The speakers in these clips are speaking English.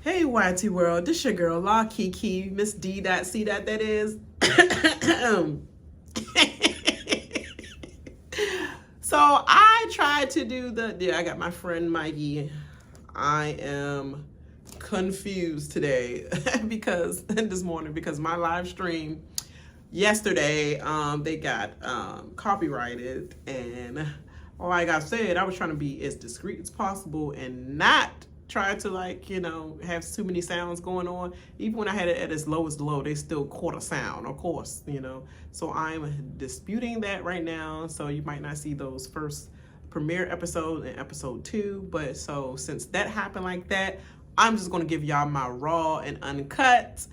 Hey YT world, this your girl La Kiki, Miss D. C. That is. So I tried to do I got my friend Mikey. I am confused today this morning because my live stream yesterday, they got copyrighted, and like I said, I was trying to be as discreet as possible and not try to have too many sounds going on. Even when I had it at its lowest low, they still caught a sound, of course, So I'm disputing that right now. So you might not see those first premiere episode and episode 2. But so since that happened like that, I'm just gonna give y'all my raw and uncut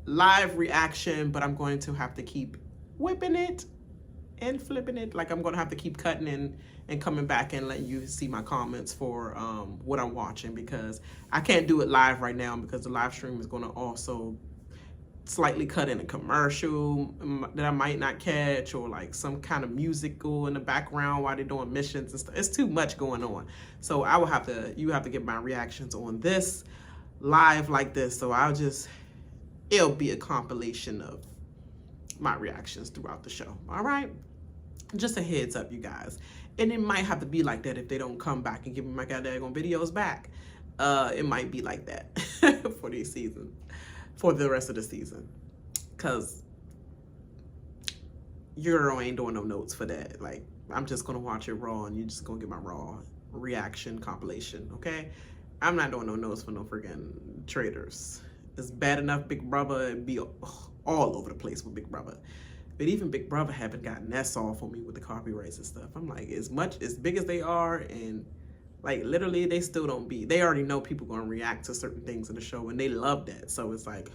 live reaction, but I'm going to have to keep whipping it and flipping it. Like, I'm gonna have to keep cutting and coming back and letting you see my comments for what I'm watching, because I can't do it live right now because the live stream is gonna also slightly cut in a commercial that I might not catch, or like some kind of musical in the background while they're doing missions and stuff. It's too much going on. So I will have to, you have to get my reactions on this live like this. So it'll be a compilation of my reactions throughout the show. All right, just a heads up, you guys. And it might have to be like that if they don't come back and give me my goddamn videos back. It might be like that for the rest of the season, because your girl ain't doing no notes for that. Like, I'm just gonna watch it raw, and you're just gonna get my raw reaction compilation. Okay, I'm not doing no notes for no freaking Traitors. It's bad enough Big Brother and be all over the place with Big Brother. But even Big Brother haven't gotten that soft on me with the copyrights and stuff. I'm like, as big as they are, and like literally they still don't they already know people gonna react to certain things in the show, and they love that. So it's like,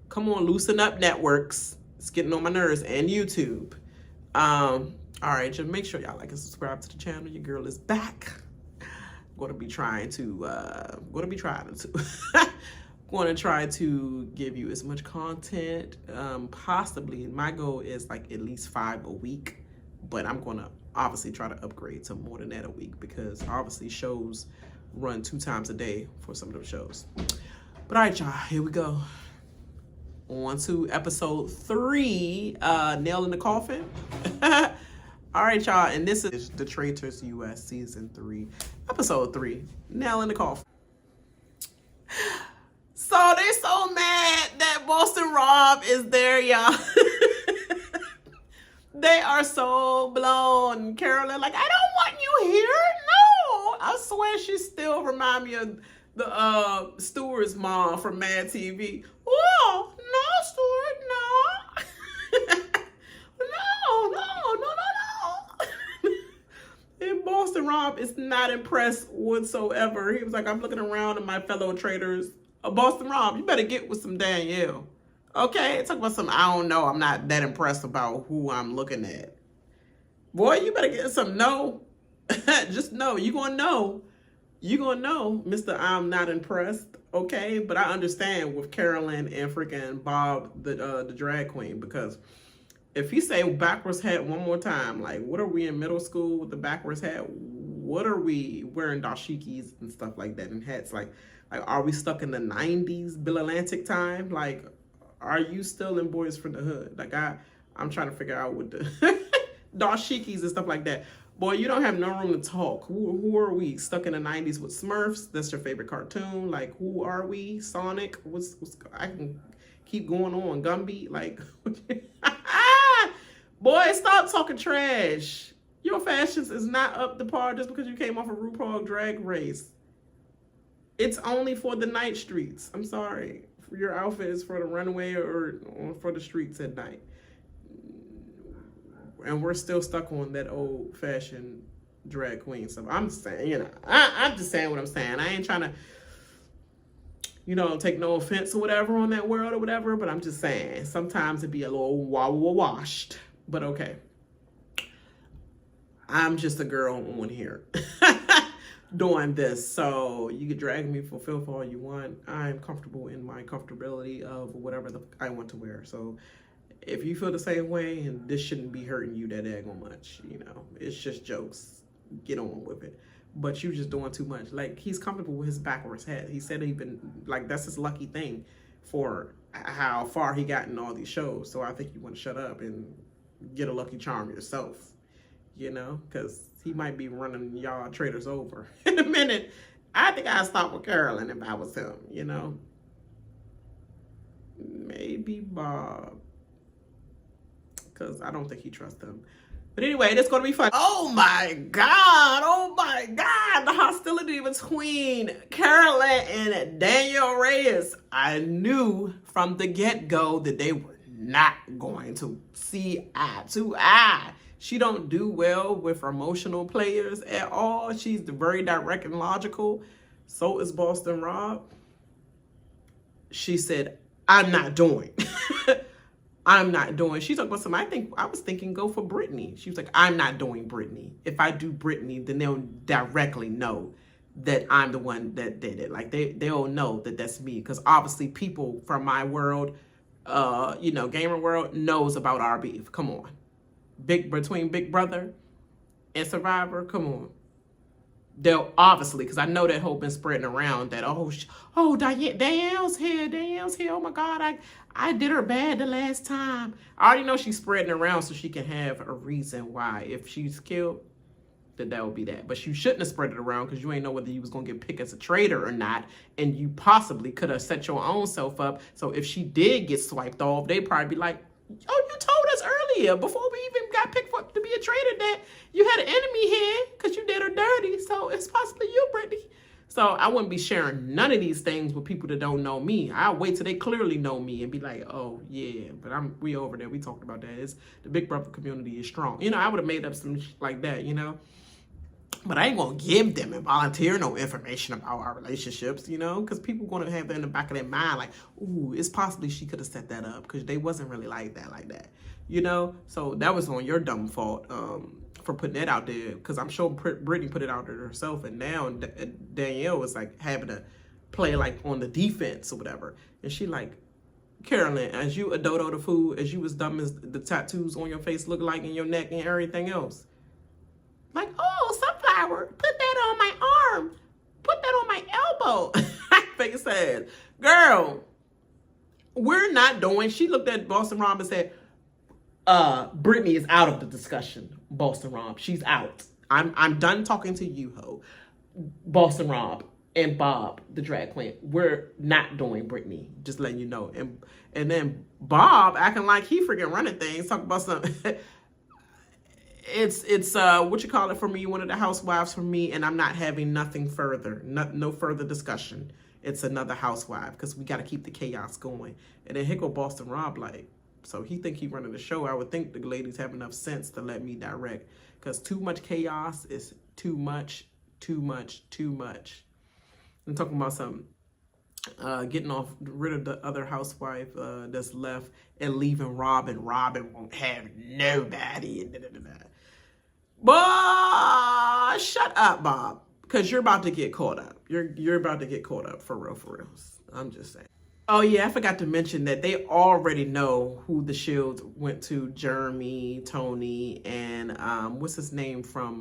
come on, loosen up, networks. It's getting on my nerves, and YouTube. All right, just make sure y'all like and subscribe to the channel. Your girl is back. Gonna be trying to going to try to give you as much content possibly. My goal is like at least 5 a week, but I'm going to obviously try to upgrade to more than that a week, because obviously shows run 2 times a day for some of those shows. But all right, y'all, here we go. On to episode 3, Nail in the Coffin. All right, y'all, and this is the Traitors US season 3, episode 3, Nail in the Coffin. So they're so mad that Boston Rob is there, y'all. They are so blown. Carolyn, like, I don't want you here. No. I swear she still remind me of the Stewart's mom from Mad TV. Oh, no, Stewart, no. No. And Boston Rob is not impressed whatsoever. He was like, I'm looking around at my fellow Traitors. Boston Rob, you better get with some Danielle. Okay? Talk about some, I don't know. I'm not that impressed about who I'm looking at. Boy, you better get some no. Just know. You gonna know. You gonna know, Mr. I'm not impressed. Okay? But I understand with Carolyn and freaking Bob, the drag queen, because if he say backwards hat one more time, like, what are we in middle school with the backwards hat? What are we wearing dashikis and stuff like that, and hats? Like, are we stuck in the 90s Bill Atlantic time? Like, are you still in Boys from the Hood? Like, I'm trying to figure out what the dashikis and stuff like that. Boy, you don't have no room to talk. Who are we? Stuck in the 90s with Smurfs? That's your favorite cartoon? Like, who are we? Sonic? I can keep going on. Gumby? Like, boy, stop talking trash. Your fashions is not up to par just because you came off a RuPaul Drag Race. It's only for the night streets. I'm sorry. Your outfit is for the runway or for the streets at night. And we're still stuck on that old fashioned drag queen stuff. I'm just saying, I'm just saying what I'm saying. I ain't trying to, take no offense or whatever on that world or whatever, but I'm just saying sometimes it'd be a little washed, but okay. I'm just a girl on here doing this, so you can drag me for filth all you want. I'm comfortable in my comfortability of whatever I want to wear. So if you feel the same way, and this shouldn't be hurting you that daggone much, It's just jokes. Get on with it. But you just doing too much. Like, he's comfortable with his backwards head. He said even, like, that's his lucky thing for how far he got in all these shows. So I think you want to shut up and get a lucky charm yourself, you know, because he might be running y'all traitors over in a minute. I think I'd stop with Carolyn if I was him, you know. Maybe Bob, because I don't think he trusts him. But anyway, it's going to be fun. Oh my God. Oh my God. The hostility between Carolyn and Danielle Reyes. I knew from the get-go that they were not going to see eye to eye. She don't do well with emotional players at all. She's very direct and logical. So is Boston Rob. She said, I'm not doing. I'm not doing. She talked about something. I was thinking go for Britney. She was like, I'm not doing Britney. If I do Britney, then they'll directly know that I'm the one that did it. Like they'll know that that's me. Because obviously people from my world, you know, gamer world knows about our beef. Come on. Between Big Brother and Survivor. Come on. They'll obviously, because I know that hope been spreading around that, Danielle's here. Oh my God, I did her bad the last time. I already know she's spreading around so she can have a reason why. If she's killed, then that would be that. But you shouldn't have spread it around because you ain't know whether you was going to get picked as a traitor or not. And you possibly could have set your own self up. So if she did get swiped off, they'd probably be like, oh, you told us earlier before we even got picked up to be a traitor that you had an enemy here because you did her dirty. So it's possibly you, Britney. So I wouldn't be sharing none of these things with people that don't know me. I'll wait till they clearly know me and be like, oh, yeah, but we over there. We talked about that. The Big Brother community is strong. You know, I would have made up some shit like that, you know. But I ain't going to give them and volunteer no information about our relationships, you know, because people going to have that in the back of their mind, like, ooh, it's possibly she could have set that up because they wasn't really like that, you know. So that was on your dumb fault for putting that out there, because I'm sure Britney put it out there herself, and now Danielle was like having to play like on the defense or whatever. And she like, Carolyn, as you a dodo the fool, as you as dumb as the tattoos on your face look like in your neck and everything else. Like, oh, sunflower, put that on my arm. Put that on my elbow. Face said, girl, we're not doing. She looked at Boston Rob and said, Britney is out of the discussion, Boston Rob. She's out. I'm done talking to you, ho. Boston Rob and Bob, the drag queen. We're not doing Britney. Just letting you know. And then Bob acting like he freaking running things, talking about something. It's what you call it for me, one of the housewives for me, and I'm not having nothing further, no further discussion. It's another housewife because we got to keep the chaos going. And then here go Boston Rob, like, so he think he running the show. I would think the ladies have enough sense to let me direct, because too much chaos is too much. I'm talking about something. Getting rid of the other housewife that's left and leaving Robyn. Robyn won't have nobody. Boy, shut up, Bob, because you're about to get caught up. You're about to get caught up for real. I'm just saying. Oh yeah, I forgot to mention that they already know who the shields went to. Jeremy, Tony, and what's his name from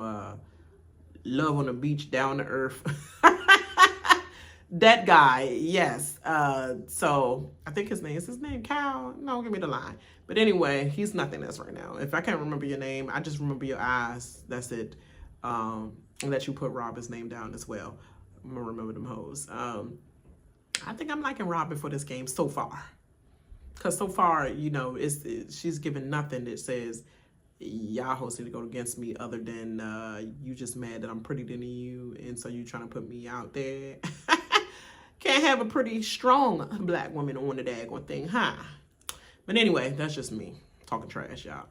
Love on the Beach, Down to Earth. That guy, yes. So I think his name Cal. No, give me the line. But anyway, he's nothing else right now. If I can't remember your name, I just remember your eyes. That's it. And let you put Robyn's name down as well. I'm gonna remember them hoes. I think I'm liking Robyn for this game so far. Cause so far, you know, she's given nothing that says y'all hosts need to go against me other than you just mad that I'm prettier than you, and so you trying to put me out there. Can't have a pretty strong black woman on the daggone thing, huh? But anyway, that's just me talking trash, y'all.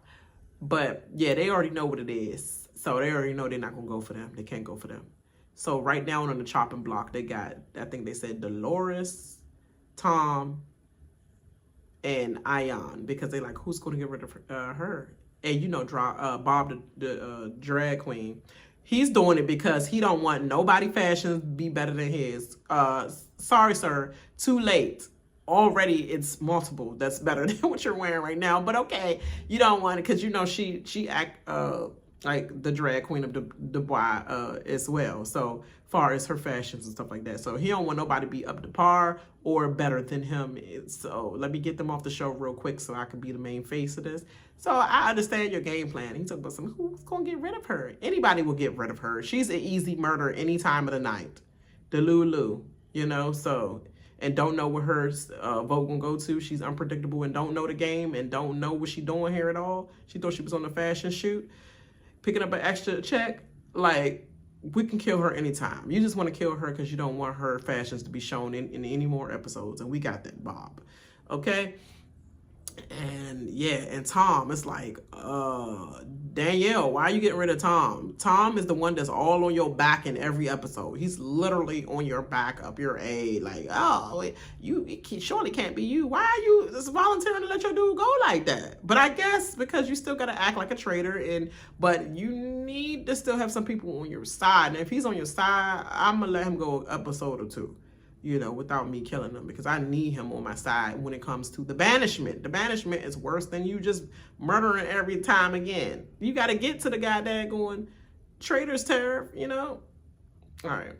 But yeah, they already know what it is. So they already know they're not going to go for them. They can't go for them. So right now on the chopping block, they got, I think they said Dolores, Tom, and Ayan. Because they like, who's going to get rid of her? And you know, Bob, the drag queen, he's doing it because he don't want nobody fashions be better than his. Sorry, sir. Too late. Already it's multiple that's better than what you're wearing right now. But okay, you don't want it because you know she act like the drag queen of Dubois as well. So far as her fashions and stuff like that. So he don't want nobody to be up to par or better than him. So let me get them off the show real quick so I can be the main face of this. So I understand your game plan. He talked about who's going to get rid of her? Anybody will get rid of her. She's an easy murder any time of the night. The Lulu, you know, so, and don't know where her vote gonna go to. She's unpredictable and don't know the game and don't know what she doing here at all. She thought she was on the fashion shoot, picking up an extra check. Like, we can kill her anytime. You just want to kill her because you don't want her fashions to be shown in any more episodes. And we got that, Bob. Okay? And yeah, and Tom, it's like, Danielle, why are you getting rid of Tom? Tom is the one that's all on your back in every episode. He's literally on your back, up your A. Like, oh, it surely can't be you. Why are you just volunteering to let your dude go like that? But I guess because you still got to act like a traitor, but you need to still have some people on your side. And if he's on your side, I'm going to let him go an episode or two, you know, without me killing him, because I need him on my side when it comes to the banishment. The banishment is worse than you just murdering every time again. You got to get to the guy that going Traitors tariff, you know? All right,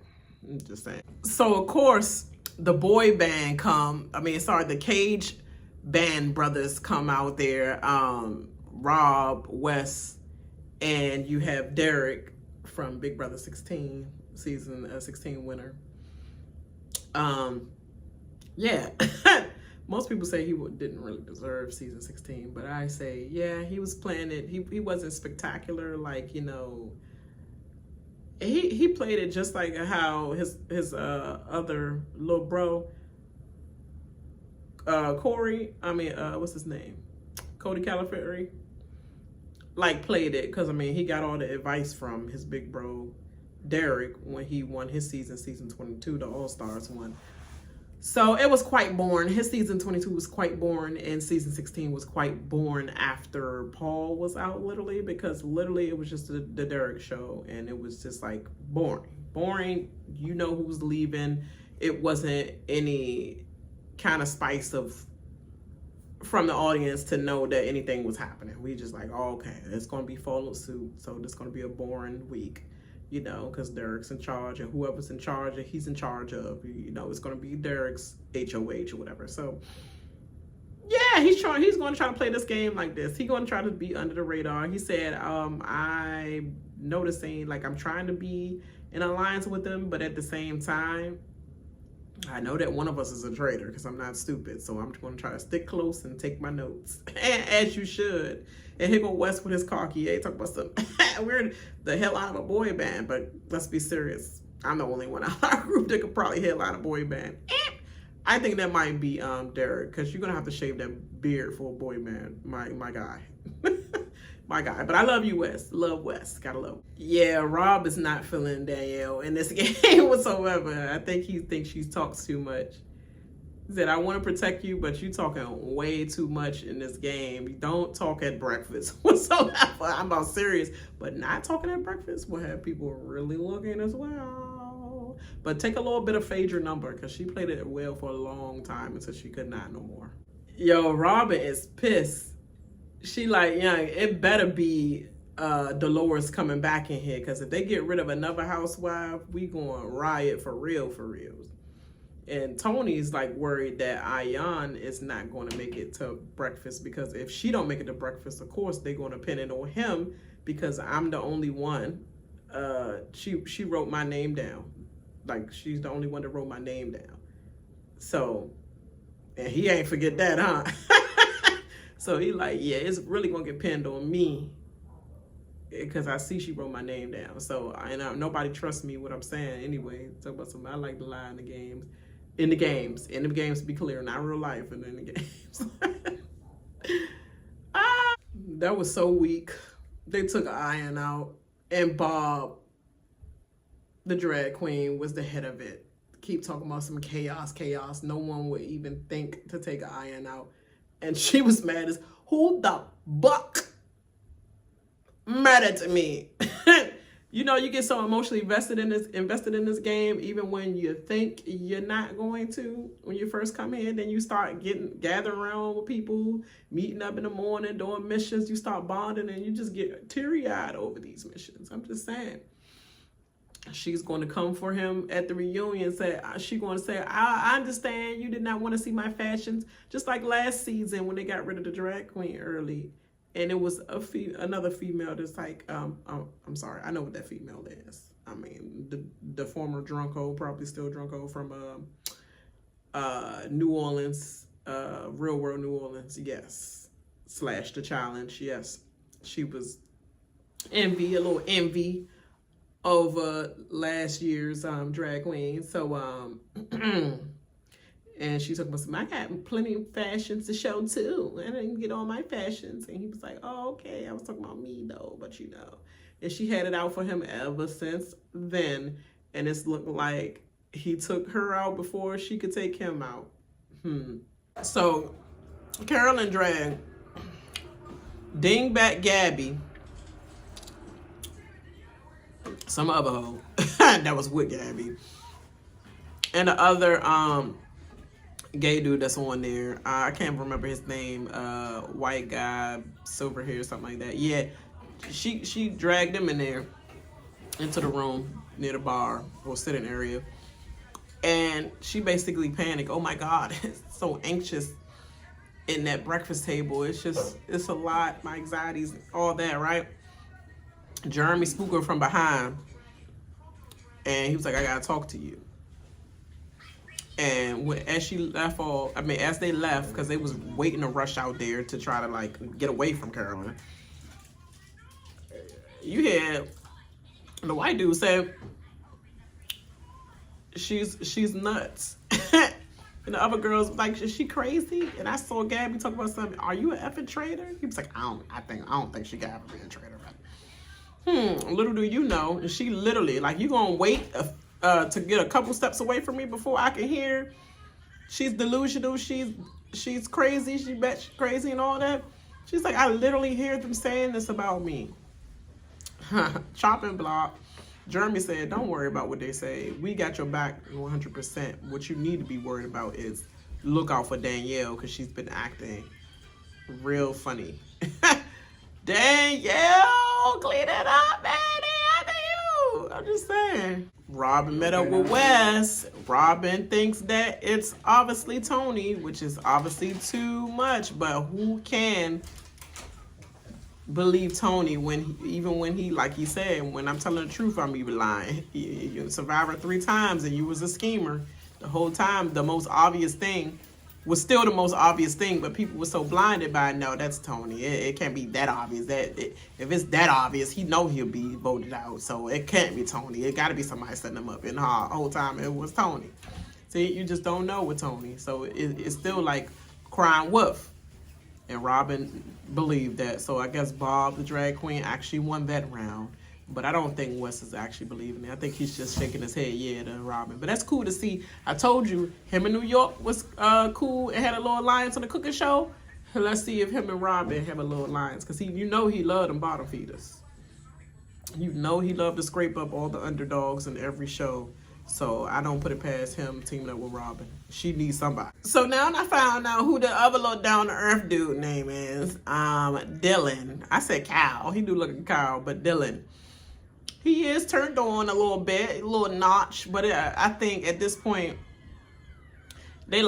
I'm just saying. So, of course, the boy band the Cage band brothers come out there. Rob, Wes, and you have Derek from Big Brother 16, season 16 winner. Yeah, most people say he didn't really deserve season 16, but I say, yeah, he was playing it. He wasn't spectacular. Like, you know, he played it just like how his other little bro, Corey, what's his name? Cody Califari, like played it. Cause he got all the advice from his big bro, Derek, when he won his season 22, the All-Stars one. So it was quite boring. His season 22 was quite boring, and season 16 was quite boring after Paul was out, literally, because literally it was just the Derek show, and it was just like boring. You know who's leaving. It wasn't any kind of spice from the audience to know that anything was happening. We just like, oh, okay, it's gonna be follow suit, so this gonna be a boring week. You know, because Derek's in charge, and whoever's in charge, and he's in charge of, you know, it's going to be Derek's HOH or whatever. So, yeah, he's going to try to play this game like this. He's going to try to be under the radar. He said, I'm noticing, like, I'm trying to be in alliance with them, but at the same time, I know that one of us is a traitor because I'm not stupid. So I'm going to try to stick close and take my notes. And as you should. And here go West with his cocky. Talk about some we're the hell out of a boy band. But let's be serious. I'm the only one out of our group that could probably headline a boy band. I think that might be Derek, because you're going to have to shave that beard for a boy band. My guy. My guy. But I love you, Wes. Love Wes. Gotta love him. Yeah, Rob is not feeling Danielle in this game whatsoever. I think he thinks she talks too much. He said, I want to protect you, but you talking way too much in this game. You don't talk at breakfast whatsoever. I'm about serious. But not talking at breakfast will have people really looking as well. But take a little bit of Phaedra number, because she played it well for a long time until she could not no more. Yo, Robyn is pissed. She like, yeah, it better be Dolores coming back in here, because if they get rid of another housewife, we going to riot for real. And Tony's like worried that Ayan is not going to make it to breakfast, because if she don't make it to breakfast, of course they're going to pin it on him, because I'm the only one. She wrote my name down. Like, she's the only one that wrote my name down. So, and he ain't forget that, huh? So he like, yeah, it's really gonna get pinned on me, because I see she wrote my name down. So nobody trusts me what I'm saying anyway. Talk about something. I like to lie in the games. In the games, to be clear, not real life, and in the games. That was so weak. They took Ayan out, and Bob, the drag queen, was the head of it. Keep talking about some chaos. No one would even think to take Ayan out. And she was mad as, who the buck mad at me? you know, you get so emotionally invested in this game, even when you think you're not going to. When you first come in, then you start gathering around with people, meeting up in the morning, doing missions. You start bonding, and you just get teary-eyed over these missions. I'm just saying. She's going to come for him at the reunion. She's going to say, I understand you did not want to see my fashions. Just like last season when they got rid of the drag queen early. And it was another female that's like, I'm sorry, I know what that female is. I mean, the former drunko, probably still drunko from New Orleans, real world New Orleans, yes. / the challenge, yes. She was a little envy over last year's drag queen. So and she talking about, I got plenty of fashions to show too. I didn't get all my fashions. And he was like, oh, okay. I was talking about me though, but you know. And she had it out for him ever since then. And it's looked like he took her out before she could take him out. So Carolyn dragged Dingbat Gabby, some other hoe that was with Gabby, and the other gay dude that's on there. I can't remember his name. White guy, silver hair, something like that. Yeah, she dragged him in there into the room near the bar or sitting area, and she basically panicked. Oh my God, it's so anxious in that breakfast table. It's a lot. My anxieties, all that, right? Jeremy spooked her from behind, and he was like, I gotta talk to you. And as they left, because they was waiting to rush out there to try to like get away from Carolyn, you had the white dude say she's nuts. And the other girls was like, is she crazy? And I saw Gabby talk about something. Are you an effing traitor? He was like, I don't think she got ever be a traitor. Little do you know, she literally, like, you gonna wait to get a couple steps away from me before I can hear she's delusional, she's crazy, she bet she's crazy and all that. She's like, I literally hear them saying this about me. Chopping block. Jeremy said, don't worry about what they say. We got your back 100%. What you need to be worried about is look out for Danielle, because she's been acting real funny. Danielle, clean it up, man. After you. I'm just saying. Robyn met up with Wes. Robyn thinks that it's obviously Tony, which is obviously too much. But who can believe Tony even when he, like he said, when I'm telling the truth, I'm even lying. You survivor 3 times and you was a schemer. The whole time, the most obvious thing was still the most obvious thing, but people were so blinded by it. No, that's Tony. It can't be that obvious. If it's that obvious, he know he'll be voted out. So it can't be Tony. It got to be somebody setting him up. And the whole time it was Tony. See, you just don't know with Tony. So it's still like crying wolf. And Robyn believed that. So I guess Bob, the drag queen, actually won that round. But I don't think Wes is actually believing it. I think he's just shaking his head, yeah, to Robyn. But that's cool to see. I told you, him in New York was cool and had a little alliance on the cooking show. Let's see if him and Robyn have a little alliance. Because you know he loved them bottom feeders. You know he loved to scrape up all the underdogs in every show. So I don't put it past him teaming up with Robyn. She needs somebody. So now I found out who the other little down-to-earth dude name is. Dylan. I said Kyle. He do look like Kyle, but Dylan. He is turned on a little bit, a little notch, but I think at this point, they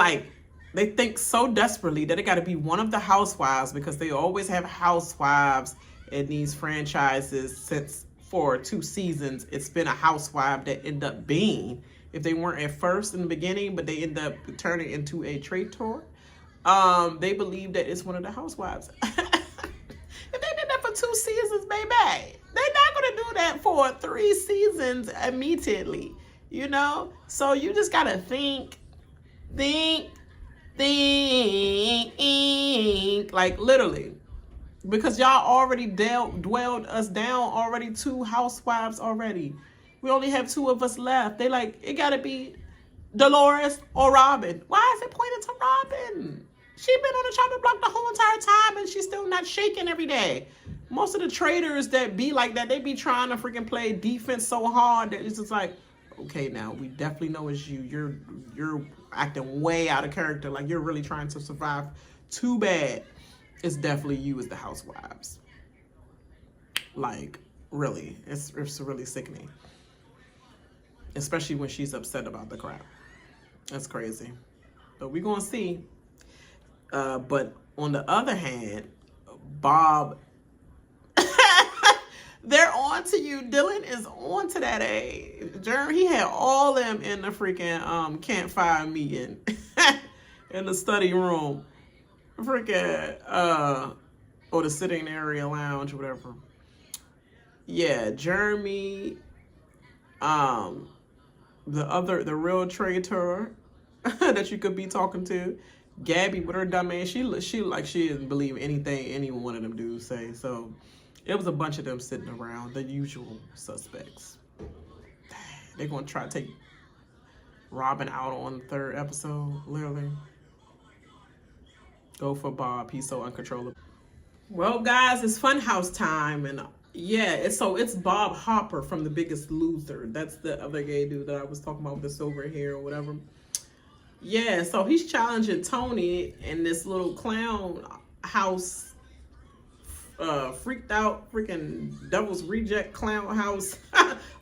think so desperately that it got to be one of the housewives, because they always have housewives in these franchises since for 2 seasons. It's been a housewife that end up being, if they weren't at first in the beginning, but they end up turning into a traitor. They believe that it's one of the housewives. If they did that for 2 seasons, baby, they're not going to do that for 3 seasons immediately, you know? So you just got to think, like literally. Because y'all already dwelled us down already, 2 housewives already. We only have 2 of us left. They like, it got to be Dolores or Robyn. Why is it pointed to Robyn? She been on the chopping block the whole entire time and she's still not shaking every day. most of the traitors that be like that, they be trying to freaking play defense so hard that it's just like, okay, now we definitely know it's you. You're acting way out of character. Like you're really trying to survive. Too bad. It's definitely you as the housewives. Like, really, it's really sickening. Especially when she's upset about the crap. That's crazy. But we're gonna see. But on the other hand, Bob, they're on to you. Dylan is on to that Jeremy, he had all them in the freaking campfire meeting in the study room. Freaking or the sitting area lounge, whatever. Yeah, Jeremy, the real traitor that you could be talking to, Gabby with her dumb ass, she didn't believe anything any one of them dudes say. So it was a bunch of them sitting around, the usual suspects. They're gonna try to take Robyn out on the 3rd episode, literally. Go for Bob, he's so uncontrollable. Well, guys, it's Funhouse time, and yeah, it's Bob Harper from The Biggest Loser. That's the other gay dude that I was talking about with the silver hair or whatever. Yeah, so he's challenging Tony in this little clown house, freaked out freaking Devil's Reject clown house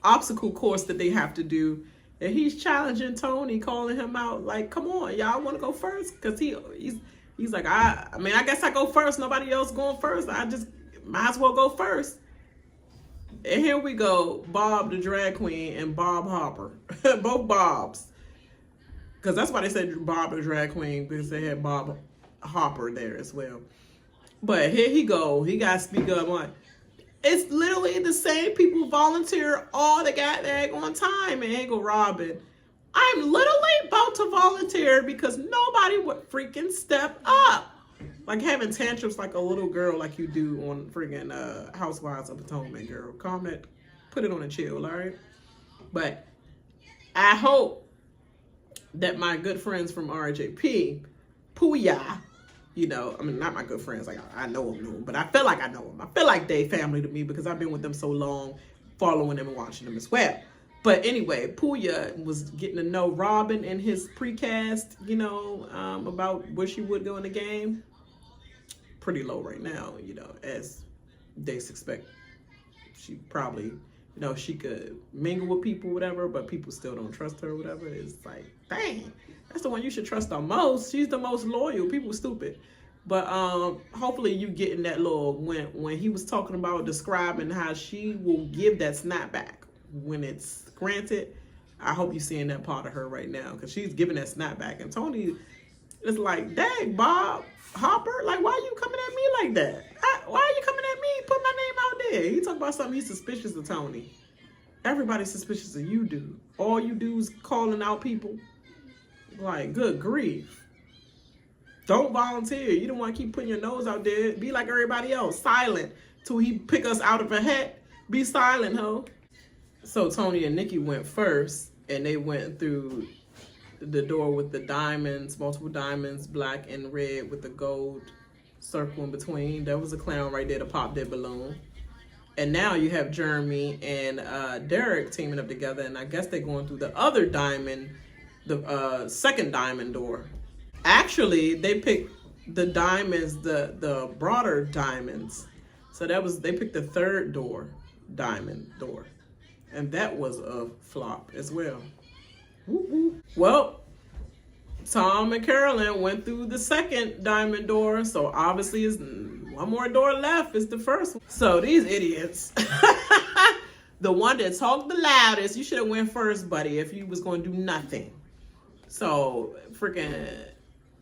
obstacle course that they have to do. And he's challenging Tony, calling him out like, come on, y'all want to go first? Because he's like, I mean, I guess I go first. Nobody else going first. I just might as well go first. And here we go, Bob the drag queen and Bob Harper. Both Bobs. Because that's why they said Bob the drag queen, because they had Bob Harper there as well. But here he go. He got to speak up on. It's literally the same people volunteer all the goddamn time. And here go Robyn. I'm literally about to volunteer because nobody would freaking step up. Like having tantrums like a little girl like you do on freaking Housewives of Potomac, girl. Calm that, put it on a chill, all right? But I hope that my good friends from RJP, Pooya, you know, I mean, not my good friends, like I know them, but I feel like I know them. I feel like they family to me because I've been with them so long, following them and watching them as well. But anyway, Pooya was getting to know Robyn in his precast, you know, about where she would go in the game. Pretty low right now, you know, as they suspect. She probably, you know, she could mingle with people, whatever, but people still don't trust her, whatever. It's like, dang, that's the one you should trust the most. She's the most loyal. People stupid. But hopefully you getting that little, when he was talking about describing how she will give that snapback when it's granted. I hope you're seeing that part of her right now because she's giving that snapback. And Tony is like, dang, Bob Harper, like, why are you coming at me like that? Why are you coming at me? Put my name out there. He talking about something he's suspicious of Tony. Everybody's suspicious of you, dude. All you do is calling out people. Like, good grief. Don't volunteer. You don't want to keep putting your nose out there. Be like everybody else. Silent. Till he pick us out of a hat. Be silent, ho. So Tony and Nikki went first, and they went through the door with the diamonds, multiple diamonds, black and red with the gold circle in between. There was a clown right there to pop their balloon. And now you have Jeremy and Derek teaming up together, and I guess they're going through the other diamond, the second diamond door. Actually, they picked the diamonds, the broader diamonds. So they picked the third diamond door. And that was a flop as well. Woo-hoo. Well, Tom and Carolyn went through the second diamond door, so obviously it's one more door left. It's the first one. So these idiots, the one that talked the loudest, you should have went first, buddy, if you was going to do nothing. So freaking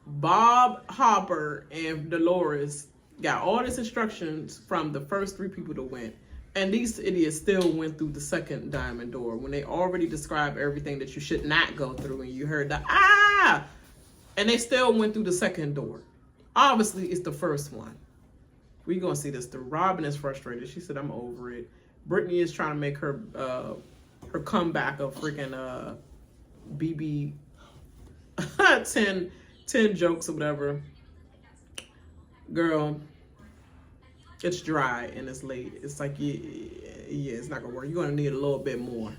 Bob Harper and Dolores got all these instructions from the first 3 people to win. And these idiots still went through the second diamond door when they already described everything that you should not go through, and you heard the and they still went through the second door. Obviously, it's the first one. We're going to see this through. Robyn is frustrated. She said, I'm over it. Britney is trying to make her her comeback of freaking BB 10 jokes or whatever. Girl, It's dry and it's late. It's like, yeah, it's not gonna work. You're gonna need a little bit more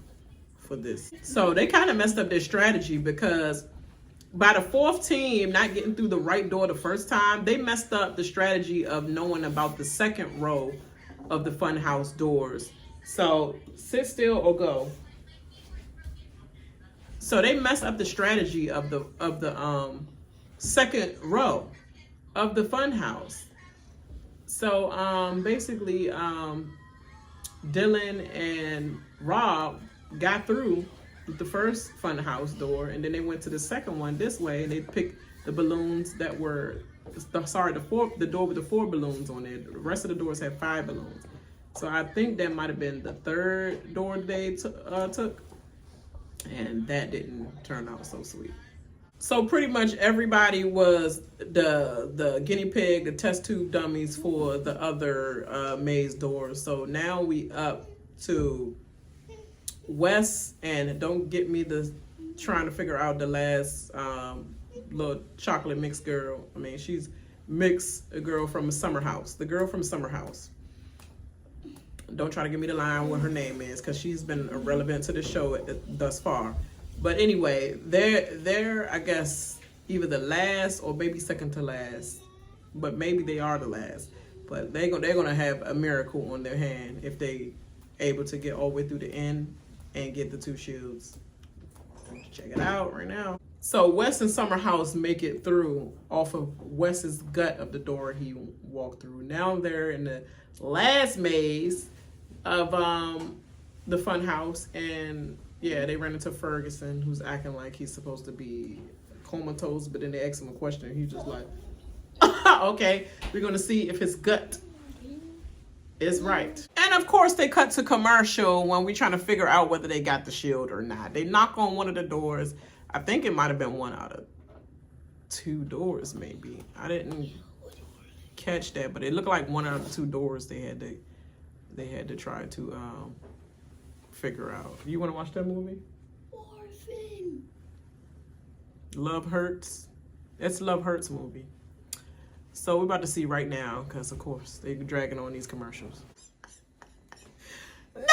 for this. So they kind of messed up their strategy because by the fourth team not getting through the right door the first time, they messed up the strategy of knowing about the second row of the funhouse doors. So sit still or go. So they messed up the strategy of the second row of the funhouse. So basically Dylan and Rob got through the first funhouse door, and then they went to the second one this way, and they picked the balloons that were the door with the 4 balloons on it. The rest of the doors had 5 balloons. So I think that might have been the third door they took, and that didn't turn out so sweet. So pretty much everybody was the guinea pig, the test tube dummies for the other maze doors. So now we up to Wes, and don't get me trying to figure out the last little chocolate mix girl. I mean, she's a girl from a summer house. The girl from Summer House. Don't try to give me the line what her name is, because she's been irrelevant to the show thus far. But anyway, they're I guess either the last or maybe second to last, but maybe they are the last. But they're gonna have a miracle on their hand if they able to get all the way through the end and get the 2 shields. Check it out right now. So Wes and Summer House make it through off of Wes's gut of the door he walked through. Now they're in the last maze of the fun house, and yeah, they ran into Ferguson, who's acting like he's supposed to be comatose, but then they ask him a question and he's just like, okay, we're gonna see if his gut is right. And of course they cut to commercial when we're trying to figure out whether they got the shield or not. They knock on one of the doors. I think it might have been one out of 2 doors maybe. I didn't catch that, but it looked like one out of the 2 doors they had to try to figure out. You want to watch that movie? Orphan. Love Hurts. It's Love Hurts movie. So we're about to see right now, because of course they're dragging on these commercials. Nobody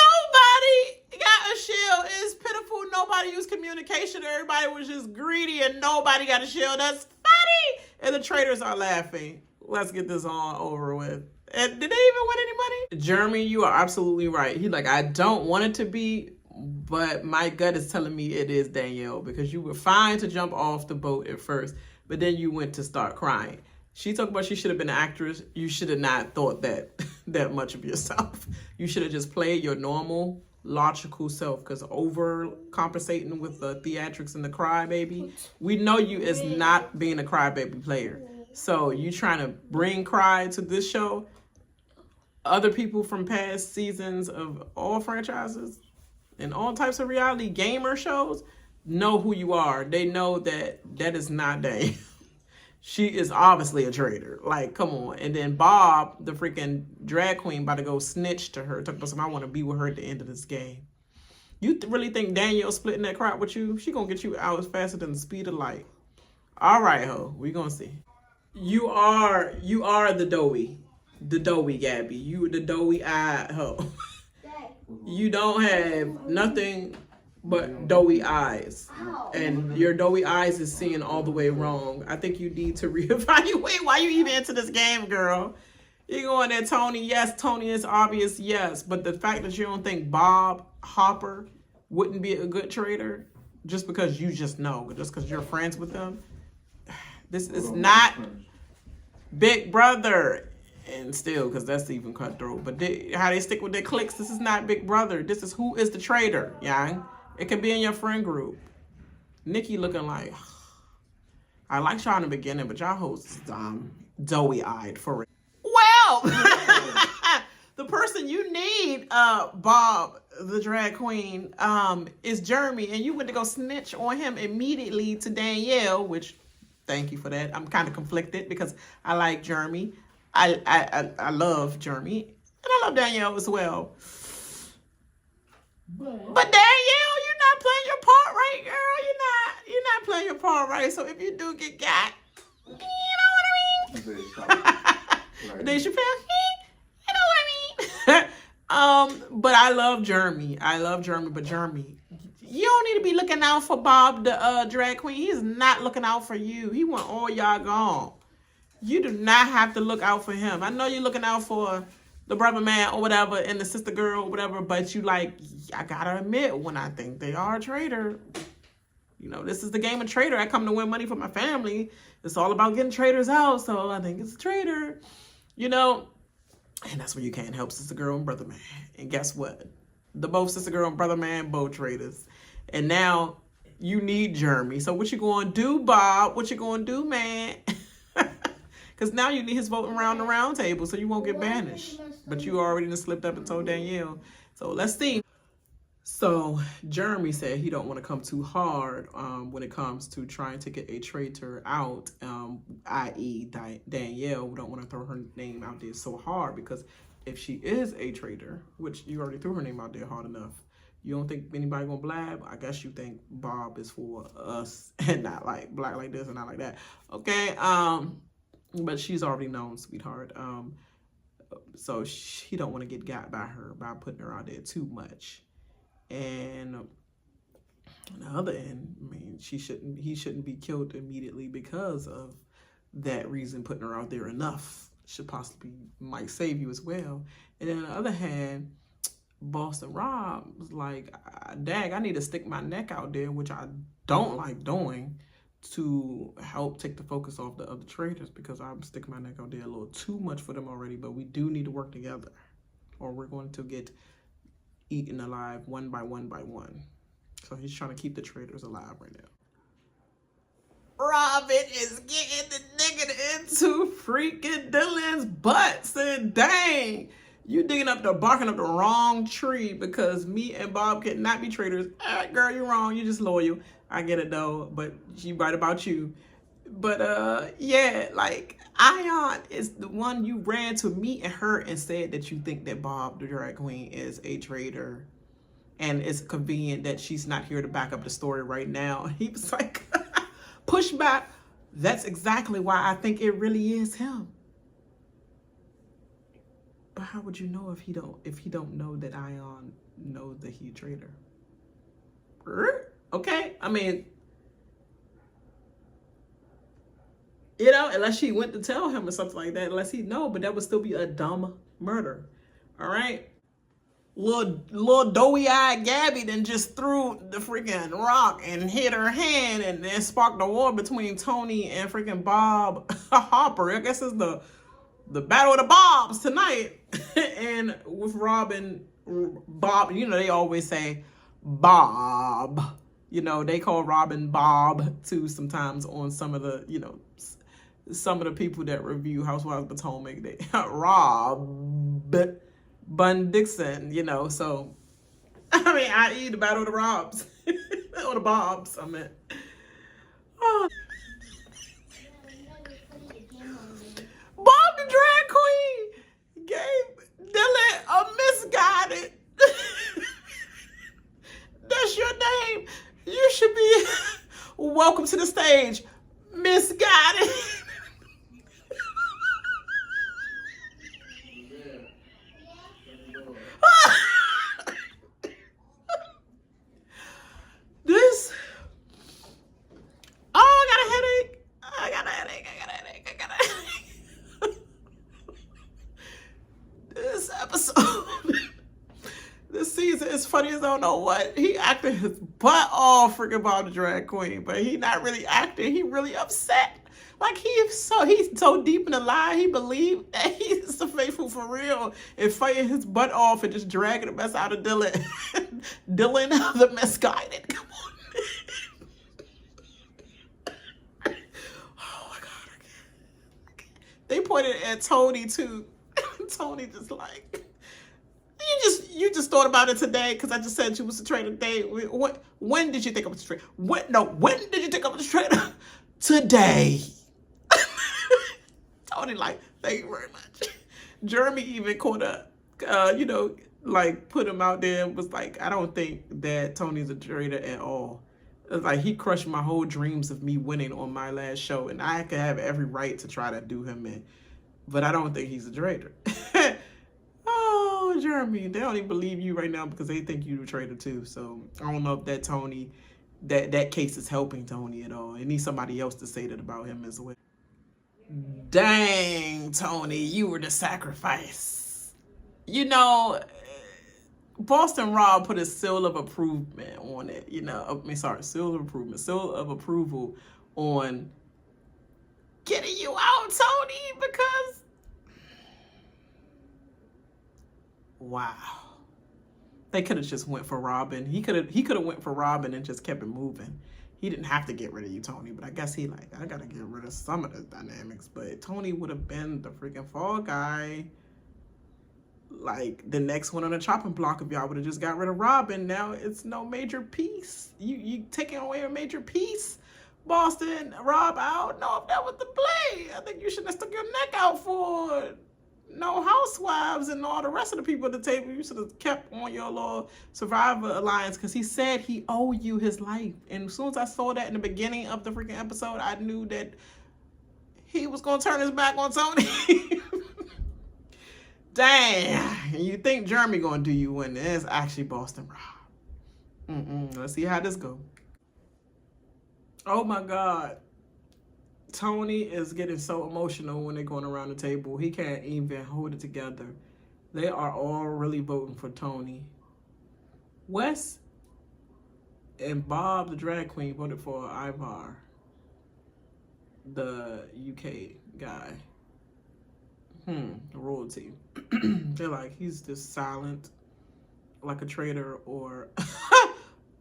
got a shield. It's pitiful. Nobody used communication. Everybody was just greedy and nobody got a shield. That's funny. And the traitors are laughing. Let's get this on over with. And did they even win any money? Jeremy, you are absolutely right. He's like, I don't want it to be, but my gut is telling me it is Danielle, because you were fine to jump off the boat at first, but then you went to start crying. She talked about she should have been an actress. You should have not thought that much of yourself. You should have just played your normal, logical self, because overcompensating with the theatrics and the crybaby, we know you as not being a crybaby player. So you trying to bring cry to this show? Other people from past seasons of all franchises and all types of reality gamer shows know who you are. They know that is not Danielle. She is obviously a traitor. Like, come on. And then Bob, the freaking drag queen, about to go snitch to her. Talk about something, I want to be with her at the end of this game. You really think Danielle's splitting that crap with you? She gonna get you out faster than the speed of light. All right, ho. We gonna see. You are the doughy Gabby. You the doughy-eyed hoe. You don't have nothing but doughy eyes. And your doughy eyes is seeing all the way wrong. I think you need to reevaluate why you even into this game, girl. You going there, Tony? Yes, Tony is obvious, yes. But the fact that you don't think Bob Harper wouldn't be a good trader just because you just know, just because you're friends with them. This is not Big Brother. And still, because that's even cutthroat. But how they stick with their cliques, this is not Big Brother. This is who is the traitor, young. It could be in your friend group. Nikki looking like, I like y'all in the beginning, but y'all hosts doughy-eyed for it. Well, the person you need, Bob, the drag queen, is Jeremy, and you went to go snitch on him immediately to Danielle, which, thank you for that. I'm kind of conflicted because I like Jeremy. I love Jeremy, and I love Danielle as well. But Danielle, you're not playing your part right, girl. You're not playing your part right. So if you do get got, you know what I mean? Dave Chappelle, But I love Jeremy. But Jeremy, you don't need to be looking out for Bob, the drag queen. He's not looking out for you. He want all y'all gone. You do not have to look out for him. I know you're looking out for the brother man or whatever and the sister girl or whatever, but you like, I gotta admit, when I think they are a traitor, you know, this is the game of traitor. I come to win money for my family. It's all about getting traitors out, so I think it's a traitor, you know. And that's where you can't help sister girl and brother man. And guess what? The both sister girl and brother man, both traitors. And now you need Jeremy. So what you gonna do, Bob? What you gonna do, man? Because now you need his vote around the round table so you won't get banished. But you already done slipped up and told Danielle. So let's see. So Jeremy said he don't want to come too hard when it comes to trying to get a traitor out, i.e. Danielle. We don't want to throw her name out there so hard because if she is a traitor, which you already threw her name out there hard enough, you don't think anybody gonna blab? I guess you think Bob is for us and not like black like this and not like that. Okay, but she's already known, sweetheart. So he don't want to get got by her by putting her out there too much. And on the other end, I mean, he shouldn't be killed immediately because of that reason. Putting her out there enough should possibly might save you as well. And then on the other hand, Boston Rob was like, dag, I need to stick my neck out there, which I don't like doing, to help take the focus off the other traitors, because I'm sticking my neck out there a little too much for them already. But we do need to work together or we're going to get eaten alive one by one by one. So he's trying to keep the traitors alive right now. Robyn is getting the nigga into freaking Dylan's butt, saying, dang, you barking up the wrong tree because me and Bob cannot be traitors. Girl, you're wrong. You're just loyal. I get it though, but she right about you. But yeah, like Ayan is the one you ran to meet and her and said that you think that Bob, the drag queen, is a traitor. And it's convenient that she's not here to back up the story right now. He was like, push back. That's exactly why I think it really is him. But how would you know if he don't know that Ayan knows that he's a traitor? Okay, I mean, you know, unless she went to tell him or something like that, unless he know, but that would still be a dumb murder. All right. Little doughy-eyed Gabby then just threw the freaking rock and hit her hand and then sparked a war between Tony and freaking Bob Harper. I guess it's the battle of the Bobs tonight. And with Robyn, Bob, you know, they always say Bob. You know, they call Robyn Bob too sometimes on some of the, you know, some of the people that review Housewives of Potomac. They Bun Dixon, you know, so I mean, i.e. the battle of the Robs or the Bobs, I meant. Oh. Bob the drag queen gave Dylan a misguided. That's your name. You should be welcome to the stage, misguided. This, oh, I got a headache. This episode, this season is funny as I don't know what. He acted his butt off freaking about the drag queen, but he not really acting. He really upset. Like he's so deep in the lie, he believed that he's the faithful for real and fighting his butt off and just dragging the mess out of Dylan. Dylan the misguided. Come on. Oh my God. I can't. They pointed at Tony too. Tony just like, you just thought about it today because I just said you was a traitor today. When did you think I was a traitor? When did you think I was a traitor? Today. Tony like, thank you very much. Jeremy even caught up, you know, like put him out there and was like, I don't think that Tony's a traitor at all. It's like he crushed my whole dreams of me winning on my last show, and I could have every right to try to do him in, but I don't think he's a traitor. Oh, telling Jeremy. They don't even believe you right now because they think you're a traitor too. So I don't know if that Tony, that case is helping Tony at all. It needs somebody else to say that about him as well. Dang, Tony, you were the sacrifice. You know, Boston Rob put a seal of approval on it. You know, seal of approval on getting you out, Tony, because wow. They could have just went for Robyn. He could have went for Robyn and just kept it moving. He didn't have to get rid of you, Tony, but I guess he like, I gotta get rid of some of the dynamics. But Tony would have been the freaking fall guy. Like the next one on the chopping block if y'all would have just got rid of Robyn. Now it's no major piece. You taking away a major piece. Boston, Rob, I don't know if that was the play. I think you should have stuck your neck out for it. No housewives and all the rest of the people at the table. You should have kept on your little Survivor alliance because he said he owed you his life. And as soon as I saw that in the beginning of the freaking episode, I knew that he was going to turn his back on Tony. Damn. And you think Jeremy going to do you in? It's actually Boston Rob. Let's see how this goes. Oh my God. Tony is getting so emotional when they're going around the table. He can't even hold it together. They are all really voting for Tony. Wes and Bob, the drag queen, voted for Ivar, the UK guy. The royalty. They're like, he's just silent, like a traitor or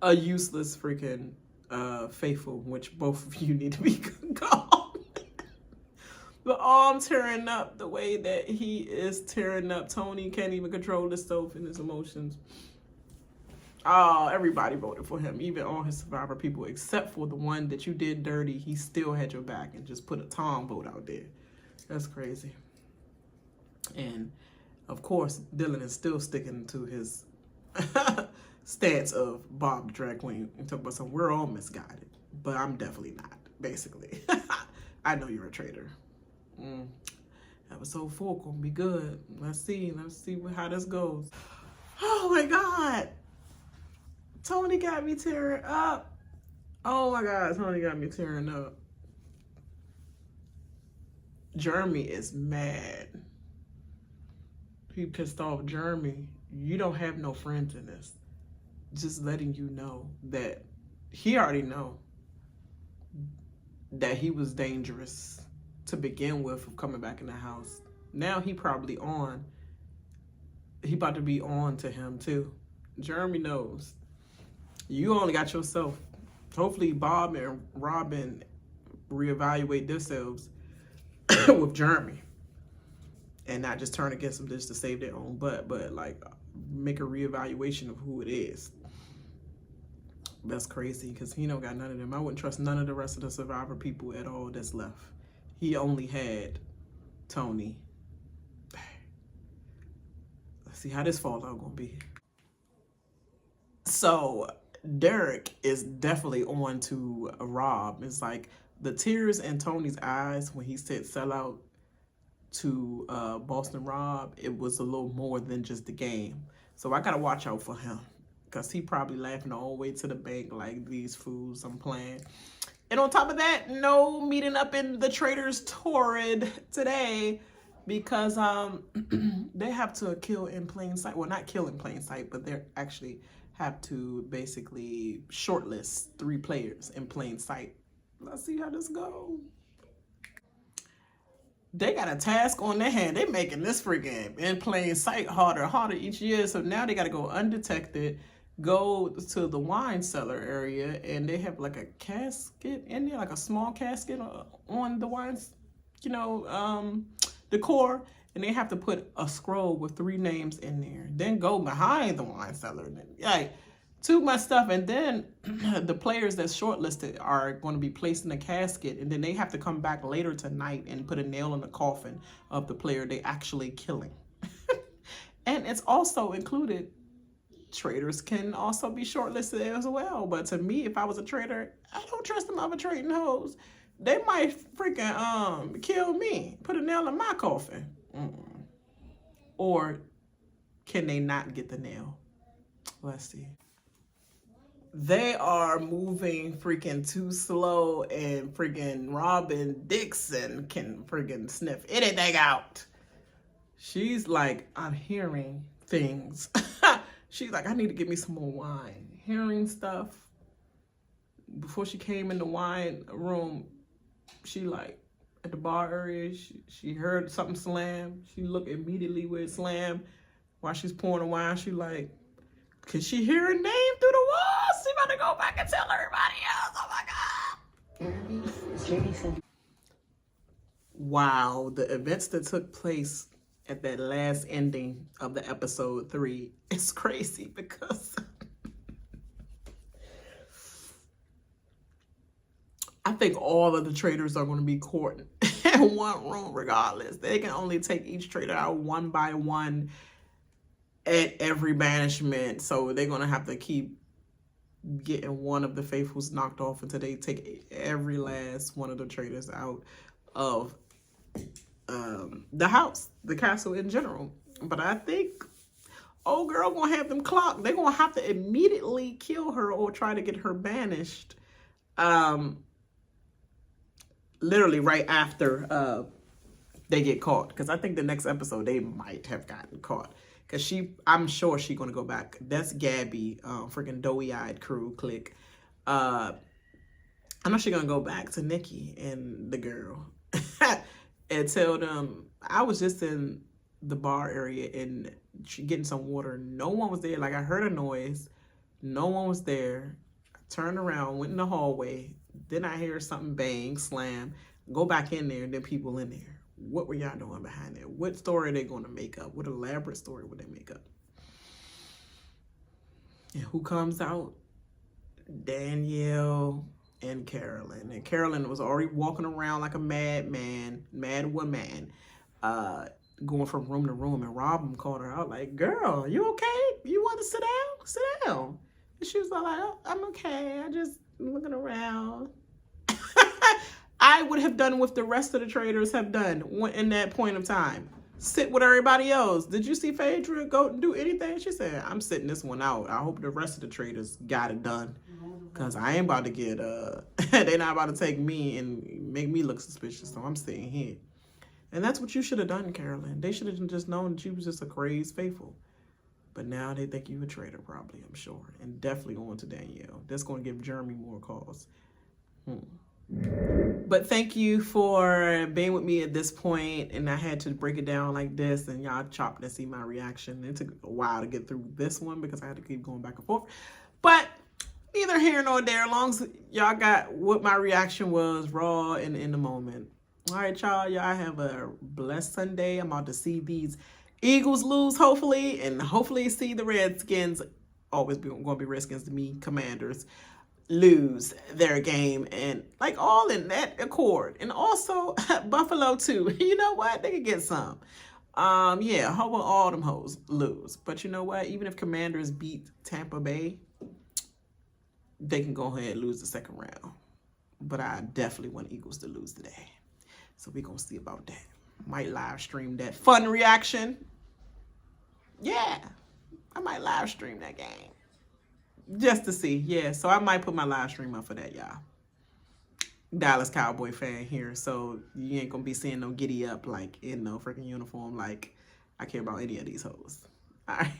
a useless freaking faithful, which both of you need to be called. But I'm tearing up the way that he is tearing up. Tony can't even control himself and his emotions. Oh, everybody voted for him, even all his Survivor people, except for the one that you did dirty. He still had your back and just put a Tom vote out there. That's crazy. And of course, Dylan is still sticking to his stance of Bob the drag queen and talk about some, we're all misguided, but I'm definitely not, basically. I know you're a traitor. Episode 4 gonna be good. Let's see how this goes. Oh my God. Tony got me tearing up. Oh my God, Tony got me tearing up. Jeremy is mad. He pissed off. Jeremy, you don't have no friends in this. Just letting you know that he already know that he was dangerous to begin with of coming back in the house. Now he probably on. He about to be on to him too. Jeremy knows. You only got yourself. Hopefully Bob and Robyn reevaluate themselves with Jeremy and not just turn against him just to save their own butt, but like make a reevaluation of who it is. That's crazy because he don't got none of them. I wouldn't trust none of the rest of the Survivor people at all that's left. He only had Tony. Let's see how this fallout gonna be. So Derek is definitely on to Rob. It's like the tears in Tony's eyes when he said sellout to Boston Rob, it was a little more than just the game. So I gotta watch out for him because he probably laughing all the way to the bank like, these fools I'm playing. And on top of that, no meeting up in the Traitors Torrid today because they have to kill in plain sight. Well, not kill in plain sight, but they actually have to basically shortlist 3 players in plain sight. Let's see how this goes. They got a task on their hand. They making this freaking in plain sight harder each year. So now they got to go undetected, go to the wine cellar area, and they have like a casket in there, like a small casket on the wines, decor, and they have to put a scroll with 3 names in there. Then go behind the wine cellar, like too much stuff. And then the players that's shortlisted are going to be placed in a casket, and then they have to come back later tonight and put a nail in the coffin of the player they actually killing. And it's also included. Traitors can also be shortlisted as well. But to me, if I was a traitor, I don't trust them other trading hoes. They might freaking kill me, put a nail in my coffin. Or can they not get the nail? Let's see. They are moving freaking too slow, and freaking Robyn Dixon can freaking sniff anything out. She's like, I'm hearing things. She's like, I need to get me some more wine. Hearing stuff. Before she came in the wine room, she like, at the bar area, she heard something slam. She looked immediately where it slammed. While she's pouring the wine, she like, could she hear her name through the walls? She about to go back and tell everybody else. Oh my God. Wow, the events that took place at that last ending of the episode 3 is crazy because I think all of the traitors are going to be caught in one room regardless. They can only take each traitor out one by one at every banishment. So they're going to have to keep getting one of the faithfuls knocked off until they take every last one of the traitors out of the house, the castle in general. But I think old girl going to have them clocked. They're going to have to immediately kill her or try to get her banished. Literally right after they get caught. Because I think the next episode they might have gotten caught. Because I'm sure she's going to go back. That's Gabby, freaking doughy-eyed crew clique. I know she's going to go back to Nikki and the girl. And tell them, I was just in the bar area and getting some water. No one was there. Like, I heard a noise. No one was there. I turned around, went in the hallway. Then I hear something bang, slam. Go back in there, and then people in there. What were y'all doing behind there? What story are they going to make up? What elaborate story would they make up? And who comes out? Danielle and Carolyn. And Carolyn was already walking around like a mad woman, going from room to room. And Robyn called her out like, girl, you okay? You want to sit down? Sit down. And she was like, oh, I'm okay. I just looking around. I would have done what the rest of the traitors have done in that point of time. Sit with everybody else. Did you see Phaedra go and do anything? She said, I'm sitting this one out. I hope the rest of the traitors got it done. Because I ain't about to get, they not about to take me and make me look suspicious. So I'm sitting here. And that's what you should have done, Carolyn. They should have just known that you was just a crazed faithful. But now they think you a traitor, probably, I'm sure. And definitely on to Danielle. That's going to give Jeremy more cause. But thank you for being with me at this point. And I had to break it down like this. And y'all chopped to see my reaction. It took a while to get through this one because I had to keep going back and forth. But neither here nor there. As long as y'all got what my reaction was, raw and in the moment. All right, y'all. Y'all have a blessed Sunday. I'm about to see these Eagles lose, hopefully, and hopefully see the Redskins, always going to be Redskins to me, Commanders, lose their game, and like all in that accord. And also Buffalo too. You know what? They could get some. Yeah, how about all them hoes lose? But you know what? Even if Commanders beat Tampa Bay, they can go ahead and lose the second round. But I definitely want Eagles to lose today. So we're going to see about that. Might live stream that fun reaction. Yeah, I might live stream that game. Just to see, yeah. So I might put my live stream up for that, y'all. Dallas Cowboy fan here, so you ain't going to be seeing no giddy up like in no freaking uniform like I care about any of these hoes. All right.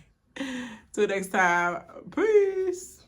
Till next time, peace.